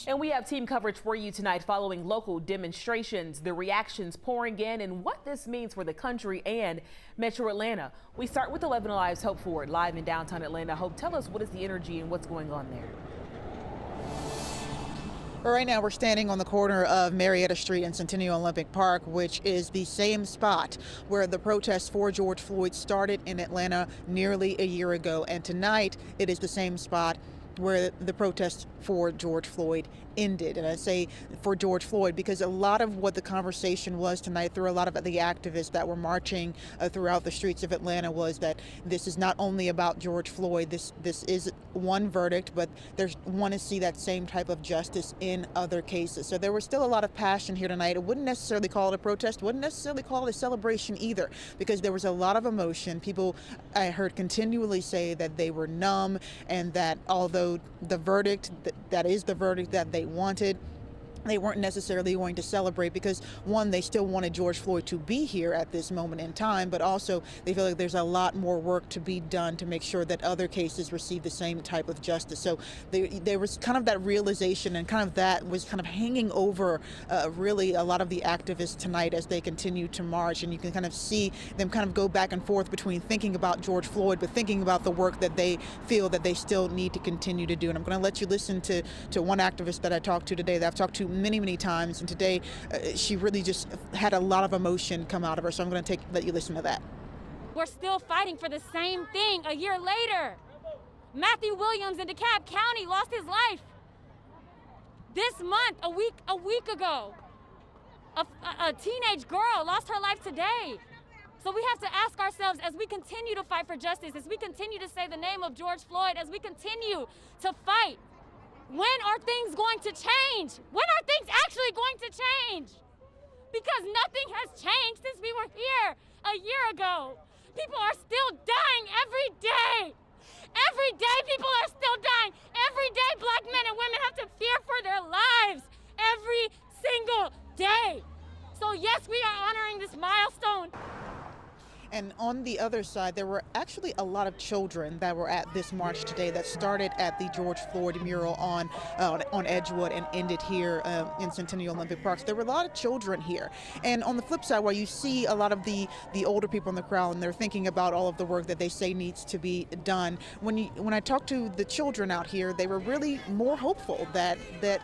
And we have team coverage for you tonight following local demonstrations, the reactions pouring in, and what this means for the country and Metro Atlanta. We start with 11 Alive's Hope Ford, live in downtown Atlanta. Hope, tell us what is the energy and what's going on there. Right now, we're standing on the corner of Marietta Street and Centennial Olympic Park, which is the same spot where the protests for George Floyd started in Atlanta nearly a year ago. And tonight, it is the same spot where the protests for George Floyd ended. And I say for George Floyd because a lot of what the conversation was tonight through a lot of the activists that were marching throughout the streets of Atlanta was that this is not only about George Floyd. This is one verdict, but there's want to see that same type of justice in other cases. So there was still a lot of passion here tonight. I wouldn't necessarily call it a protest, wouldn't necessarily call it a celebration either, because there was a lot of emotion. People, I heard continually say that they were numb, and that although the verdict, that is the verdict that they wanted, they weren't necessarily going to celebrate because, one, they still wanted George Floyd to be here at this moment in time, but also they feel like there's a lot more work to be done to make sure that other cases receive the same type of justice. So there was kind of that realization, and kind of that was kind of hanging over really a lot of the activists tonight as they continue to march. And you can kind of see them kind of go back and forth between thinking about George Floyd, but thinking about the work that they feel that they still need to continue to do. And I'm going to let you listen to one activist that I talked to today, that I've talked to many times, and today she really just had a lot of emotion come out of her. So I'm going to let you listen to that. We're still fighting for the same thing a year later. Matthew Williams in DeKalb County lost his life this month, a week ago. A teenage girl lost her life today. So we have to ask ourselves, as we continue to fight for justice, as we continue to say the name of George Floyd, as we continue to fight, when are things going to change? When are things actually going to change? Because nothing has changed since we were here a year ago. People are still dying every day. Every day people are still dying. Every day black men and women have to fear for their lives. Every single day. So yes, we are honoring this milestone. And on the other side, there were actually a lot of children that were at this march today that started at the George Floyd mural on Edgewood and ended here in Centennial Olympic Park. So there were a lot of children here. And on the flip side, while you see a lot of the older people in the crowd and they're thinking about all of the work that they say needs to be done, when I talked to the children out here, they were really more hopeful that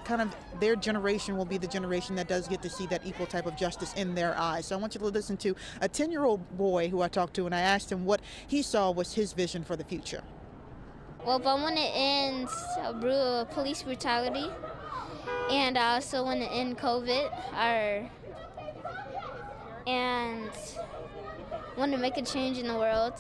kind of their generation will be the generation that does get to see that equal type of justice in their eyes. So I want you to listen to a 10-year-old boy who I talked to, and I asked him what he saw was his vision for the future. Well, I want to end police brutality, and I also want to end COVID, and want to make a change in the world.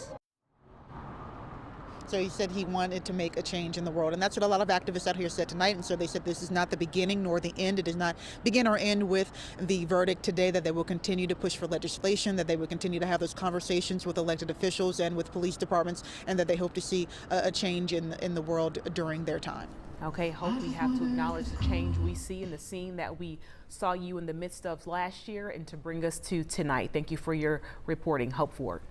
So he said he wanted to make a change in the world. And that's what a lot of activists out here said tonight. And so they said this is not the beginning nor the end. It does not begin or end with the verdict today, that they will continue to push for legislation, that they will continue to have those conversations with elected officials and with police departments, and that they hope to see a change in the world during their time. Okay, Hope, we have to acknowledge the change we see in the scene that we saw you in the midst of last year, and to bring us to tonight. Thank you for your reporting, Hope Ford.